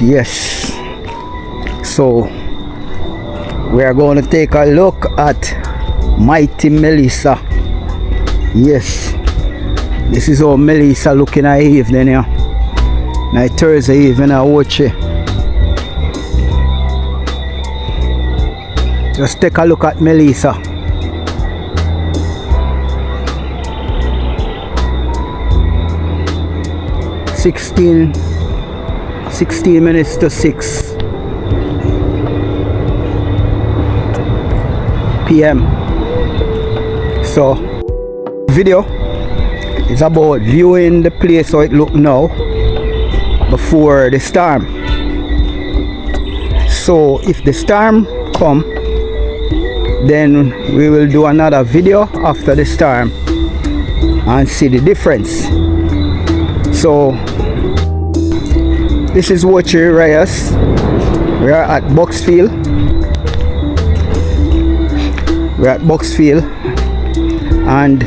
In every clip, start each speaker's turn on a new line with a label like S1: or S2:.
S1: Yes. So we are going to take a look at Mighty Melissa. Yes, this is how Melissa looking at evening here. Now Thursday evening I watch it. Just take a look at Melissa. Sixteen minutes to 6 p.m. So video is about viewing the place how it look now before the storm. So if the storm come, then we will do another video after the storm and see the difference. So this is Watcher Reyes. We are at Boxfield. And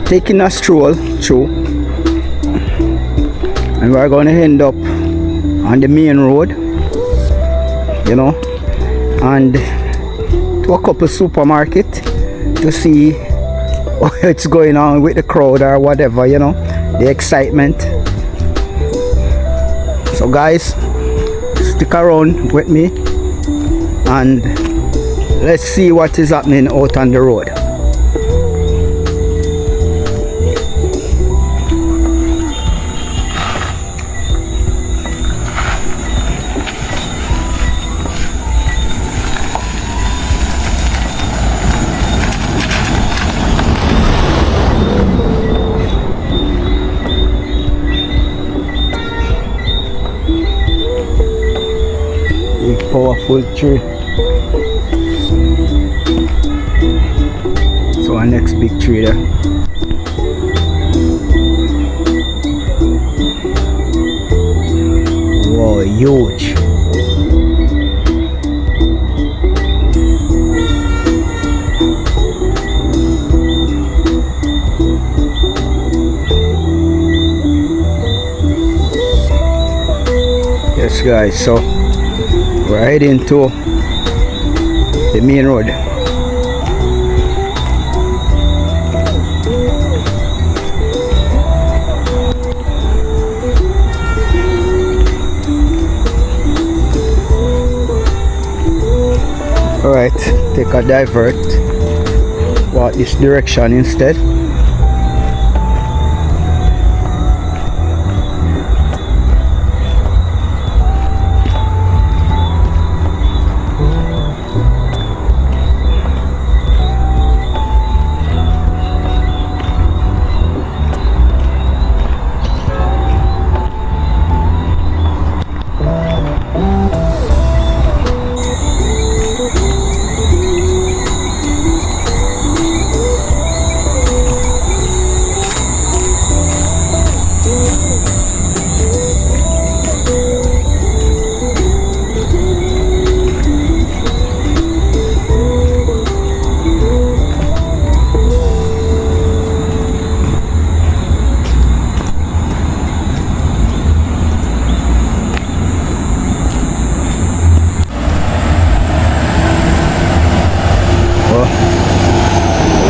S1: taking a stroll through, and we are going to end up on the main road, you know, and to a couple supermarket to see what's going on with the crowd or whatever, you know, the excitement. So guys, stick around with me and let's see what is happening out on the road. Powerful tree. So our next big tree there. Wow, huge. Yes guys, so we're heading to the main road. Alright, take a divert, walk this direction instead.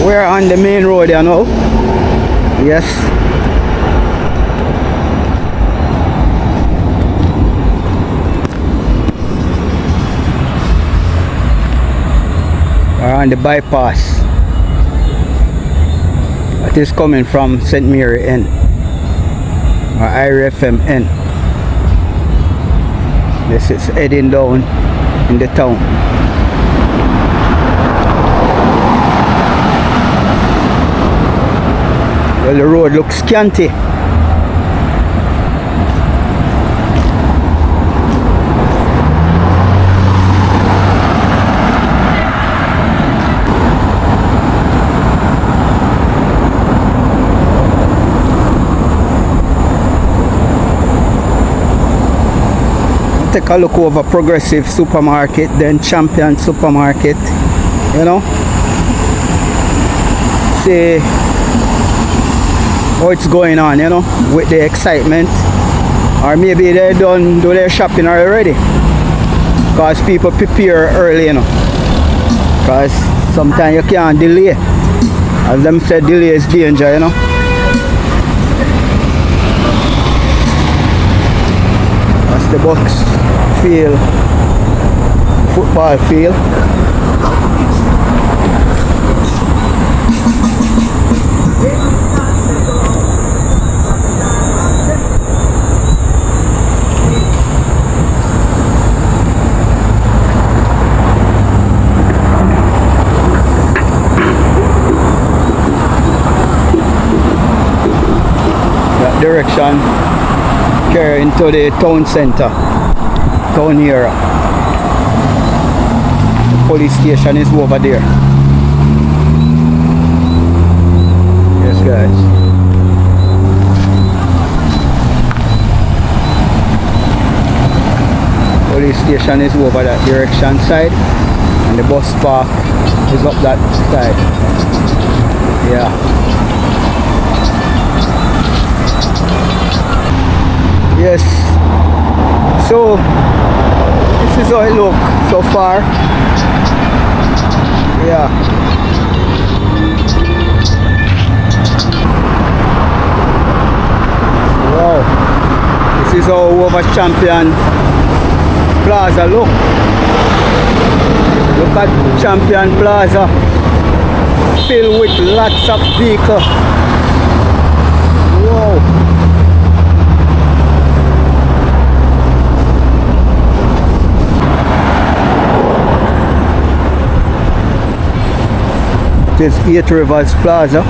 S1: We're on the main road, you know. Yes. We're on the bypass. That is coming from St. Mary N or IRFM N. This is heading down in the town. Well, the road looks scanty. take a look over Progressive Supermarket, then Champion Supermarket, you know, see how it's going on, you know, with the excitement. Or maybe they done do their shopping already, because people prepare early, you know, because sometimes you can't delay. As them said, delay is danger, you know. That's the box field, football field. That direction carry into the town center, town area. The police station is over there. Yes, guys. Police station is over that direction side, and the bus park is up that side. Yeah. Yes, so this is how it looks so far. Yeah. Wow. This is how over Champion Plaza look. Look at Champion Plaza, filled with lots of vehicles. Wow. It is 8 Rivers Plaza.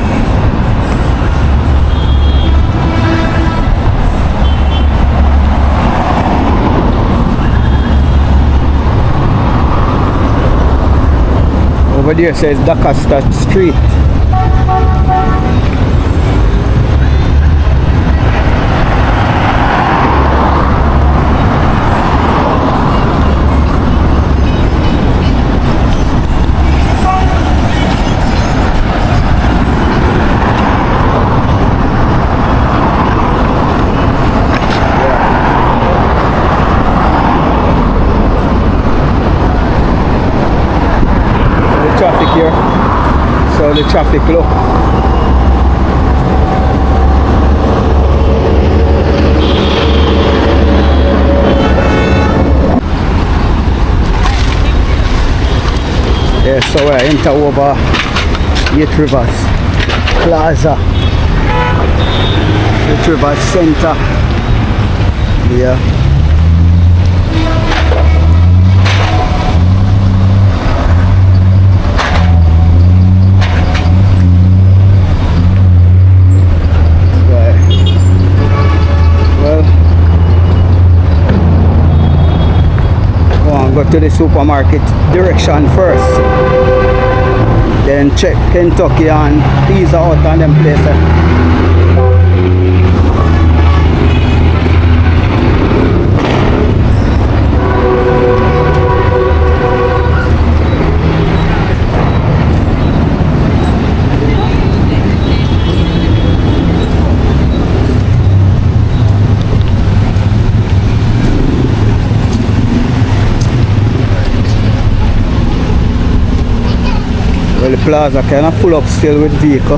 S1: Over there says Dakasta Street. Traffic here, so the traffic look. Yeah, so I enter over 8 Rivers Plaza, 8 Rivers Center. Yeah. Go to the supermarket direction first, then check Kentucky and Pizza Hut and them places. Well, the plaza kind of full up still with vehicle.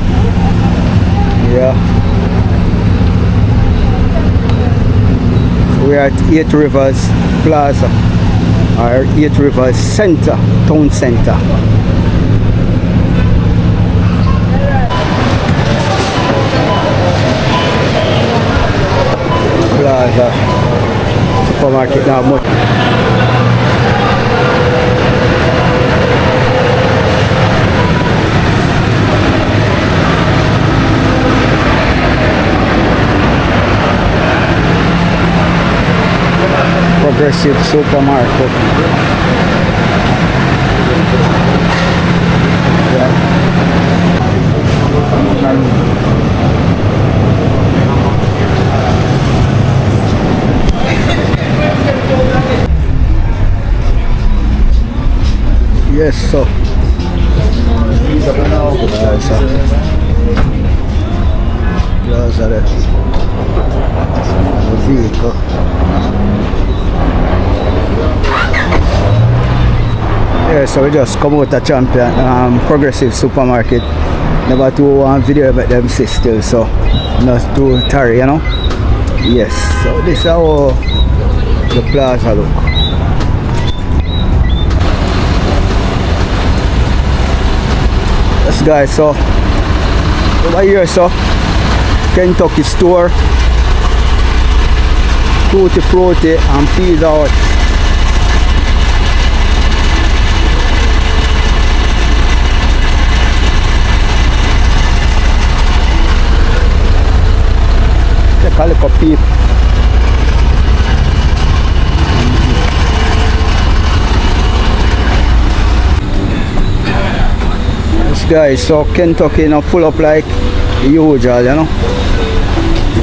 S1: Yeah. We are at 8 Rivers Plaza, or 8 Rivers Center, Town Center. Plaza supermarket now much. Progressive Supermarket. Yeah. Yes, so Plaza there. The vehicle. Yeah, so we just come out of Champion Progressive Supermarket. Never do one video about them still, so not too tarry, you know. Yes, so this is how the plaza look. Yes guys, so over here, so Kentucky store, Tutti Frutti and Pizza Hut. Take a look at people. Yes guys, so Kentucky now full up like the usual, you know.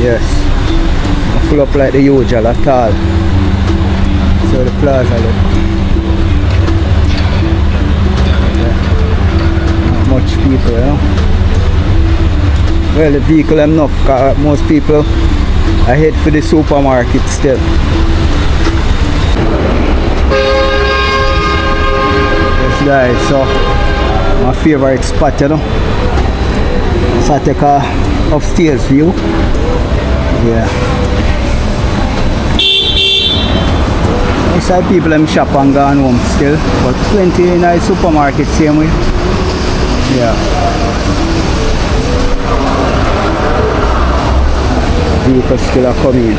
S1: Yes, full up like the usual at all. So the plaza look. Not much people, you know. Well, the vehicle enough, cause most people I head for the supermarket still. Yes guys, so my favorite spot, you know. So I take a upstairs view. Yeah. Inside people them shop and gone home still, but plenty in the supermarket same way. Yeah. Vehicles still are coming in.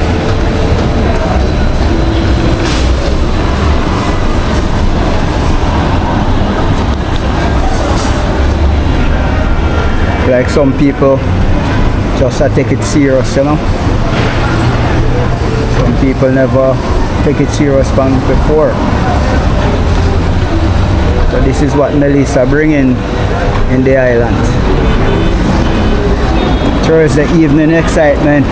S1: Like some people just take it serious, you know. Some people never take it serious from before. So this is what Melissa bringing in the island. Thursday evening excitement.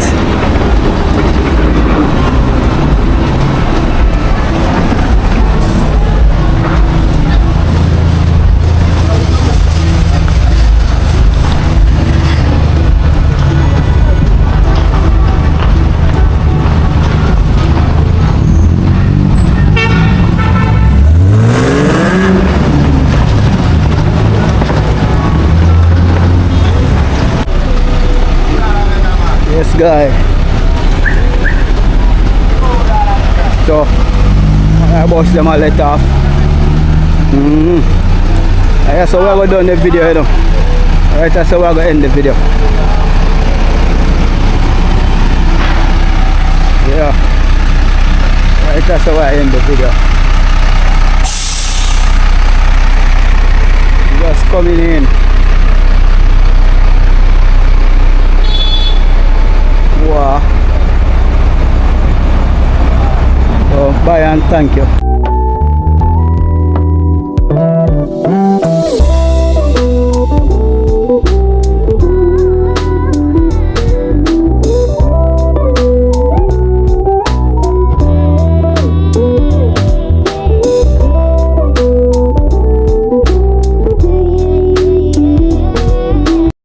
S1: Yes guy. So I bust them a let off. Yeah, so we're done the video, you know. Alright, that's how we're gonna end the video. Yeah. Alright, that's how I end the video. Just coming in. Wow. So bye and thank you.